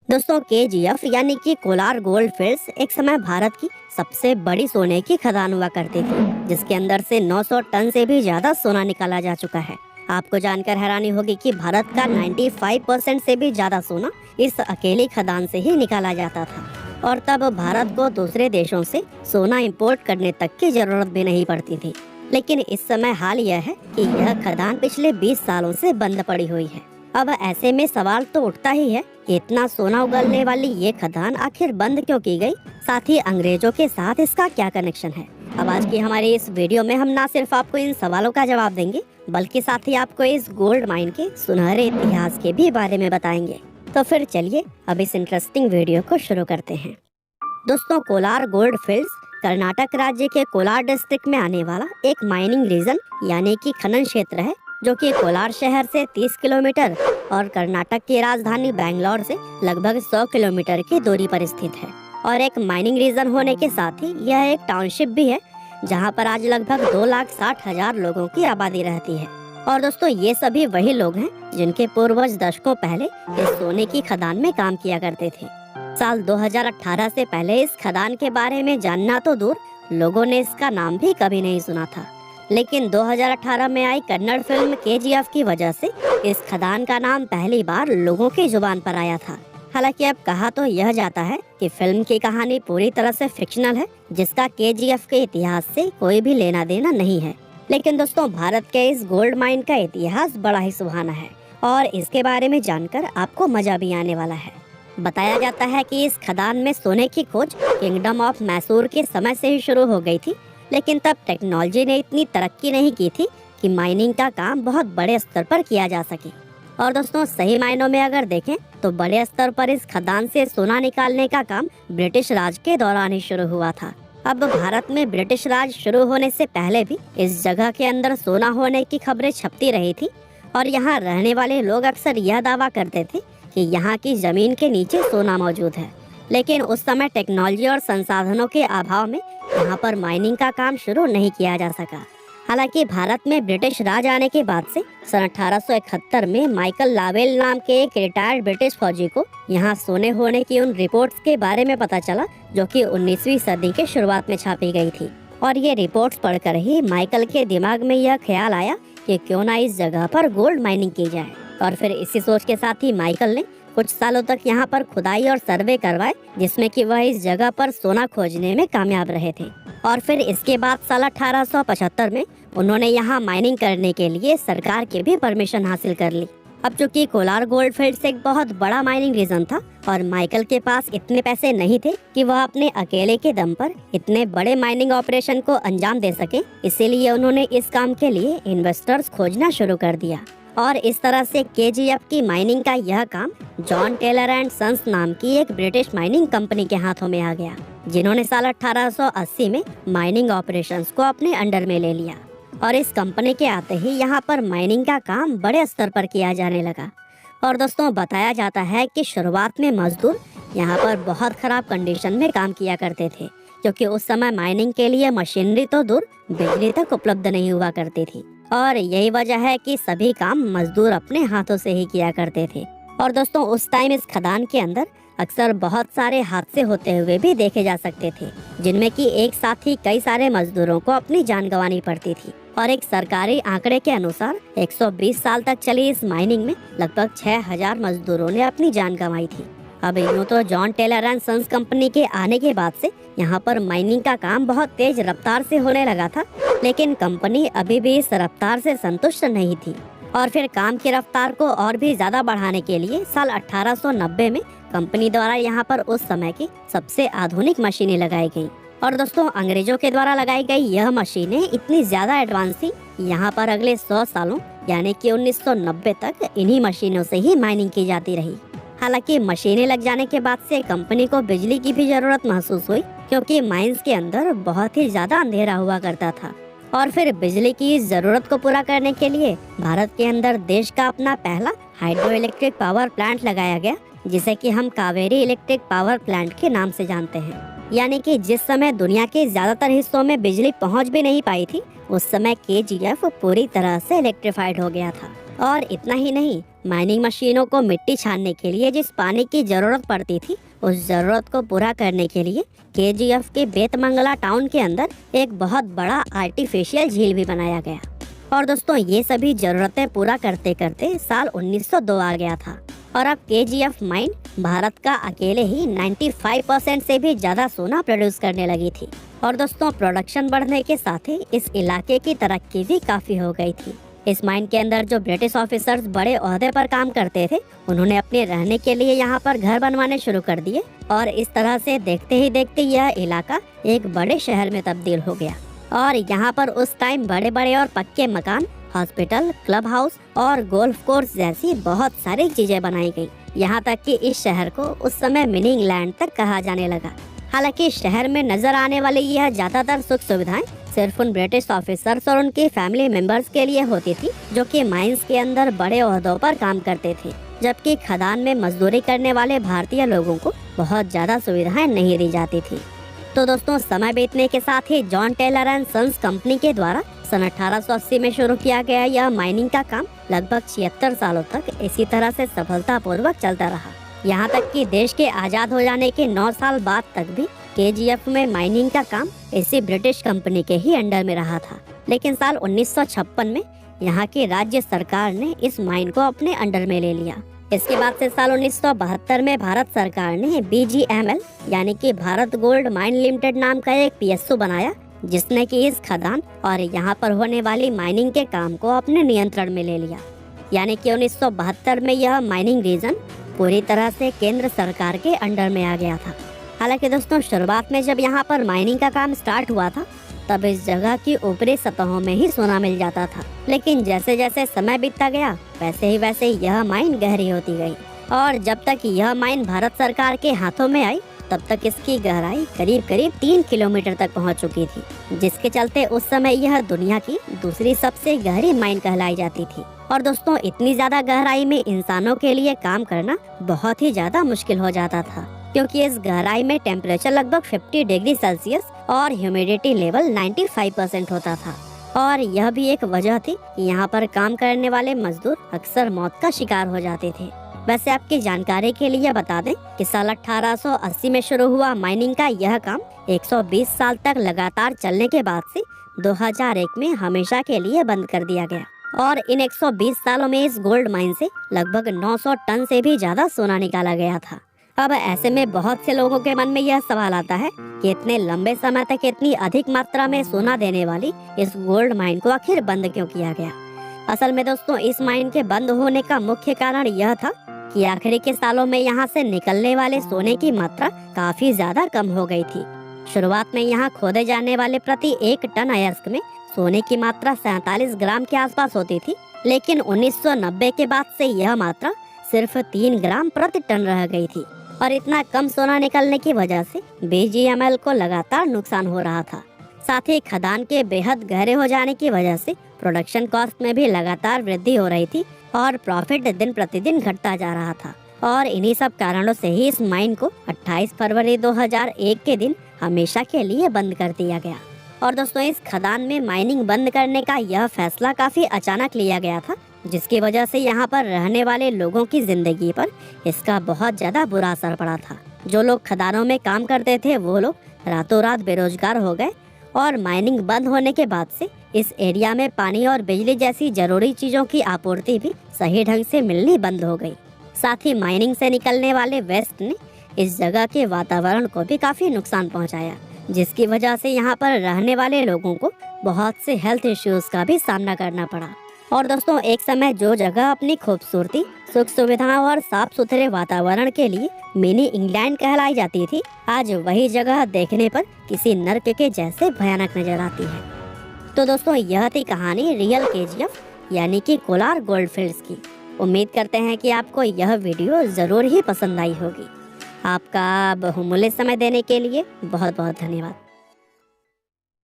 दोस्तों KGF यानी कि कोलार गोल्ड फील्ड्स एक समय भारत की सबसे बड़ी सोने की खदान हुआ करती थी, जिसके अंदर से 900 टन से भी ज्यादा सोना निकाला जा चुका है। आपको जानकर हैरानी होगी कि भारत का 95% से भी ज्यादा सोना इस अकेली खदान से ही निकाला जाता था और तब भारत को दूसरे देशों से सोना इंपोर्ट करने तक की जरूरत भी नहीं पड़ती थी। लेकिन इस समय हाल यह है कि यह खदान पिछले 20 सालों से बंद पड़ी हुई है। अब ऐसे में सवाल तो उठता ही है कि इतना सोना उगलने वाली ये खदान आखिर बंद क्यों की गई, साथ ही अंग्रेजों के साथ इसका क्या कनेक्शन है। अब आज की हमारी इस वीडियो में हम ना सिर्फ आपको इन सवालों का जवाब देंगे, बल्कि साथ ही आपको इस गोल्ड माइन के सुनहरे इतिहास के भी बारे में बताएंगे। तो फिर चलिए अब इस इंटरेस्टिंग वीडियो को शुरू करते हैं। दोस्तों, कोलार गोल्ड फील्ड्स कर्नाटक राज्य के कोलार डिस्ट्रिक्ट में आने वाला एक माइनिंग रीजन यानी कि खनन क्षेत्र है, जो कि कोलार शहर से 30 किलोमीटर और कर्नाटक की राजधानी बैंगलोर से लगभग 100 किलोमीटर की दूरी पर स्थित है। और एक माइनिंग रीजन होने के साथ ही यह एक टाउनशिप भी है, जहां पर आज लगभग 2,60,000 लोगों की आबादी रहती है। और दोस्तों, ये सभी वही लोग हैं जिनके पूर्वज दशकों पहले इस सोने की खदान में काम किया करते थे। साल 2018 से पहले इस खदान के बारे में जानना तो दूर, लोगों ने इसका नाम भी कभी नहीं सुना था। लेकिन 2018 में आई कन्नड़ फिल्म KGF की वजह से इस खदान का नाम पहली बार लोगों की जुबान पर आया था। हालांकि अब कहा तो यह जाता है कि फिल्म की कहानी पूरी तरह से फिक्शनल है, जिसका KGF के इतिहास से कोई भी लेना देना नहीं है। लेकिन दोस्तों, भारत के इस गोल्ड माइन का इतिहास बड़ा ही सुहाना है और इसके बारे में जानकर आपको मजा भी आने वाला है। बताया जाता है कि इस खदान में सोने की खोज किंगडम ऑफ मैसूर के समय से ही शुरू हो गई थी, लेकिन तब टेक्नोलॉजी ने इतनी तरक्की नहीं की थी कि माइनिंग का काम बहुत बड़े स्तर पर किया जा सके। और दोस्तों, सही मायनों में अगर देखें तो बड़े स्तर पर इस खदान से सोना निकालने का काम ब्रिटिश राज के दौरान ही शुरू हुआ था। अब भारत में ब्रिटिश राज शुरू होने से पहले भी इस जगह के अंदर सोना होने की खबरें छपती रही थी और यहाँ रहने वाले लोग अक्सर यह दावा करते थे कि यहाँ की जमीन के नीचे सोना मौजूद है। लेकिन उस समय टेक्नोलॉजी और संसाधनों के अभाव में यहाँ पर माइनिंग का काम शुरू नहीं किया जा सका। हालांकि भारत में ब्रिटिश राज आने के बाद से सन 1871 में माइकल लावेल नाम के एक रिटायर्ड ब्रिटिश फौजी को यहाँ सोने होने की उन रिपोर्ट्स के बारे में पता चला, जो कि 19वीं सदी के शुरुआत में छापी गई थी। और ये रिपोर्ट्स पढ़कर ही माइकल के दिमाग में यह ख्याल आया कि क्यों ना इस जगह पर गोल्ड माइनिंग की जाए। और फिर इसी सोच के साथ ही माइकल ने कुछ सालों तक यहाँ पर खुदाई और सर्वे करवाए, जिसमें कि वह इस जगह पर सोना खोजने में कामयाब रहे थे। और फिर इसके बाद साल 1875 में उन्होंने यहाँ माइनिंग करने के लिए सरकार की भी परमिशन हासिल कर ली। अब चूंकि कोलार गोल्ड फील्ड्स एक बहुत बड़ा माइनिंग रीजन था और माइकल के पास इतने पैसे नहीं थे कि वह अपने अकेले के दम पर इतने बड़े माइनिंग ऑपरेशन को अंजाम दे सके, इसीलिए उन्होंने इस काम के लिए इन्वेस्टर्स खोजना शुरू कर दिया। और इस तरह से KGF की माइनिंग का यह काम जॉन टेलर एंड सन्स नाम की एक ब्रिटिश माइनिंग कंपनी के हाथों में आ गया, जिन्होंने साल 1880 में माइनिंग ऑपरेशंस को अपने अंडर में ले लिया। और इस कंपनी के आते ही यहाँ पर माइनिंग का काम बड़े स्तर पर किया जाने लगा। और दोस्तों, बताया जाता है कि शुरुआत में मजदूर यहाँ पर बहुत खराब कंडीशन में काम किया करते थे, क्योंकि उस समय माइनिंग के लिए मशीनरी तो दूर, बिजली तक उपलब्ध नहीं हुआ करती थी। और यही वजह है कि सभी काम मजदूर अपने हाथों से ही किया करते थे। और दोस्तों, उस टाइम इस खदान के अंदर अक्सर बहुत सारे हादसे होते हुए भी देखे जा सकते थे, जिनमें कि एक साथ ही कई सारे मजदूरों को अपनी जान गंवानी पड़ती थी। और एक सरकारी आंकड़े के अनुसार 120 साल तक चली इस माइनिंग में लगभग 6,000 मजदूरों ने अपनी जान गंवाई थी। अब यूँ तो John Taylor and Sons company के आने के बाद से यहाँ पर माइनिंग का काम बहुत तेज रफ्तार से होने लगा था, लेकिन कंपनी अभी भी इस रफ्तार से संतुष्ट नहीं थी। और फिर काम की रफ्तार को और भी ज्यादा बढ़ाने के लिए साल 1890 में कंपनी द्वारा यहाँ पर उस समय की सबसे आधुनिक मशीनें लगाई गयी। और दोस्तों, अंग्रेजों के द्वारा लगाई गई यह मशीनें इतनी ज्यादा एडवांस थी, यहाँ पर अगले 100 सालों यानी कि 1990 तक इन्हीं मशीनों से ही माइनिंग की जाती रही। हालांकि मशीनें लग जाने के बाद से कंपनी को बिजली की भी जरूरत महसूस हुई, क्योंकि माइंस के अंदर बहुत ही ज्यादा अंधेरा हुआ करता था। और फिर बिजली की इस जरूरत को पूरा करने के लिए भारत के अंदर देश का अपना पहला हाइड्रो इलेक्ट्रिक पावर प्लांट लगाया गया, जिसे कि हम कावेरी इलेक्ट्रिक पावर प्लांट के नाम से जानते हैं। यानी कि जिस समय दुनिया के ज्यादातर हिस्सों में बिजली पहुंच भी नहीं पाई थी, उस समय KGF पूरी तरह से इलेक्ट्रिफाइड हो गया था। और इतना ही नहीं, माइनिंग मशीनों को मिट्टी छानने के लिए जिस पानी की जरूरत पड़ती थी, उस जरूरत को पूरा करने के लिए केजीएफ के बेतमंगला टाउन के अंदर एक बहुत बड़ा आर्टिफिशियल झील भी बनाया गया। और दोस्तों, ये सभी जरूरतें पूरा करते करते साल 1902 आ गया था और अब केजीएफ माइन भारत का अकेले ही 95% से भी ज्यादा सोना प्रोड्यूस करने लगी थी। और दोस्तों, प्रोडक्शन बढ़ने के साथ ही इस इलाके की तरक्की भी काफी हो गई थी। इस माइन के अंदर जो ब्रिटिश ऑफिसर्स बड़े ओहदे पर काम करते थे, उन्होंने अपने रहने के लिए यहाँ पर घर बनवाने शुरू कर दिए और इस तरह से देखते ही देखते यह इलाका एक बड़े शहर में तब्दील हो गया। और यहाँ पर उस टाइम बड़े बड़े और पक्के मकान, हॉस्पिटल, क्लब हाउस और गोल्फ कोर्स जैसी बहुत सारी चीजें बनाई गई। यहाँ तक कि इस शहर को उस समय मिनी इंग्लैंड तक कहा जाने लगा। हालांकि शहर में नजर आने वाली यह ज्यादातर सुख सुविधाएं सिर्फ उन ब्रिटिश ऑफिसर्स और उनके फैमिली मेंबर्स के लिए होती थी जो कि माइंस के अंदर बड़े ओहदों पर काम करते थे, जबकि खदान में मजदूरी करने वाले भारतीय लोगों को बहुत ज्यादा सुविधाएं नहीं दी जाती थी। तो दोस्तों, समय बीतने के साथ ही John Taylor and Sons company के द्वारा सन 1880 में शुरू किया गया यह माइनिंग का काम लगभग 76 सालों तक इसी तरह से सफलतापूर्वक चलता रहा। यहाँ तक कि देश के आजाद हो जाने के 9 साल बाद तक भी केजीएफ में माइनिंग का काम इसी ब्रिटिश कंपनी के ही अंडर में रहा था। लेकिन साल 1956 में यहाँ की राज्य सरकार ने इस माइन को अपने अंडर में ले लिया। इसके बाद से साल 1972 में भारत सरकार ने BGML यानी कि भारत गोल्ड माइन लिमिटेड नाम का एक PSU बनाया, जिसने कि इस खदान और यहाँ पर होने वाली माइनिंग के काम को अपने नियंत्रण में ले लिया। यानी कि 1972 में यह माइनिंग रीजन पूरी तरह से केंद्र सरकार के अंडर में आ गया था। हालांकि दोस्तों, शुरुआत में जब यहाँ पर माइनिंग का काम स्टार्ट हुआ था, तब इस जगह की ऊपरी सतहों में ही सोना मिल जाता था। लेकिन जैसे जैसे समय बीतता गया, वैसे ही यह माइन गहरी होती गई और जब तक यह माइन भारत सरकार के हाथों में आई, तब तक इसकी गहराई करीब 3 किलोमीटर तक पहुंच चुकी थी, जिसके चलते उस समय यह दुनिया की दूसरी सबसे गहरी माइन कहलाई जाती थी। और दोस्तों, इतनी ज्यादा गहराई में इंसानों के लिए काम करना बहुत ही ज्यादा मुश्किल हो जाता था, क्योंकि इस गहराई में टेम्परेचर लगभग 50 डिग्री सेल्सियस और ह्यूमिडिटी लेवल 95% होता था। और यह भी एक वजह थी कि यहाँ पर काम करने वाले मजदूर अक्सर मौत का शिकार हो जाते थे। वैसे आपकी जानकारी के लिए बता दें कि साल 1880 में शुरू हुआ माइनिंग का यह काम 120 साल तक लगातार चलने के बाद से 2001 में हमेशा के लिए बंद कर दिया गया। और इन 120 सालों में इस गोल्ड माइन से लगभग 900 टन से भी ज्यादा सोना निकाला गया था। अब ऐसे में बहुत से लोगों के मन में यह सवाल आता है कि इतने लंबे समय तक इतनी अधिक मात्रा में सोना देने वाली इस गोल्ड माइन को आखिर बंद क्यों किया गया। असल में दोस्तों, इस माइन के बंद होने का मुख्य कारण यह था कि आखिरी के सालों में यहाँ से निकलने वाले सोने की मात्रा काफी ज्यादा कम हो गई थी। शुरुआत में यहाँ खोदे जाने वाले प्रति 1 टन अयस्क में सोने की मात्रा 47 ग्राम के आसपास होती थी, लेकिन 1990 के बाद से यह मात्रा सिर्फ 3 ग्राम प्रति टन रह गई थी। और इतना कम सोना निकलने की वजह से BGML को लगातार नुकसान हो रहा था। साथ ही खदान के बेहद गहरे हो जाने की वजह से प्रोडक्शन कॉस्ट में भी लगातार वृद्धि हो रही थी और प्रॉफिट दिन प्रतिदिन घटता जा रहा था। और इन्हीं सब कारणों से ही इस माइन को 28 फरवरी 2001 के दिन हमेशा के लिए बंद कर दिया गया। और दोस्तों, इस खदान में माइनिंग बंद करने का यह फैसला काफी अचानक लिया गया था, जिसकी वजह से यहाँ पर रहने वाले लोगों की जिंदगी पर इसका बहुत ज्यादा बुरा असर पड़ा था। जो लोग खदानों में काम करते थे, वो लोग रातों रात बेरोजगार हो गए और माइनिंग बंद होने के बाद से इस एरिया में पानी और बिजली जैसी जरूरी चीजों की आपूर्ति भी सही ढंग से मिलनी बंद हो गई। साथ ही माइनिंग से निकलने वाले वेस्ट ने इस जगह के वातावरण को भी काफी नुकसान पहुंचाया, जिसकी वजह से यहाँ पर रहने वाले लोगों को बहुत से हेल्थ इश्यूज का भी सामना करना पड़ा। और दोस्तों, एक समय जो जगह अपनी खूबसूरती, सुख सुविधाओं और साफ सुथरे वातावरण के लिए मिनी इंग्लैंड कहलाई जाती थी, आज वही जगह देखने पर किसी नर्क के जैसे भयानक नजर आती है। तो दोस्तों, यह थी कहानी रियल केजीएफ यानी कि कोलार गोल्डफील्ड्स की। उम्मीद करते हैं कि आपको यह वीडियो जरूर ही पसंद आई होगी। आपका बहुमूल्य समय देने के लिए बहुत बहुत धन्यवाद।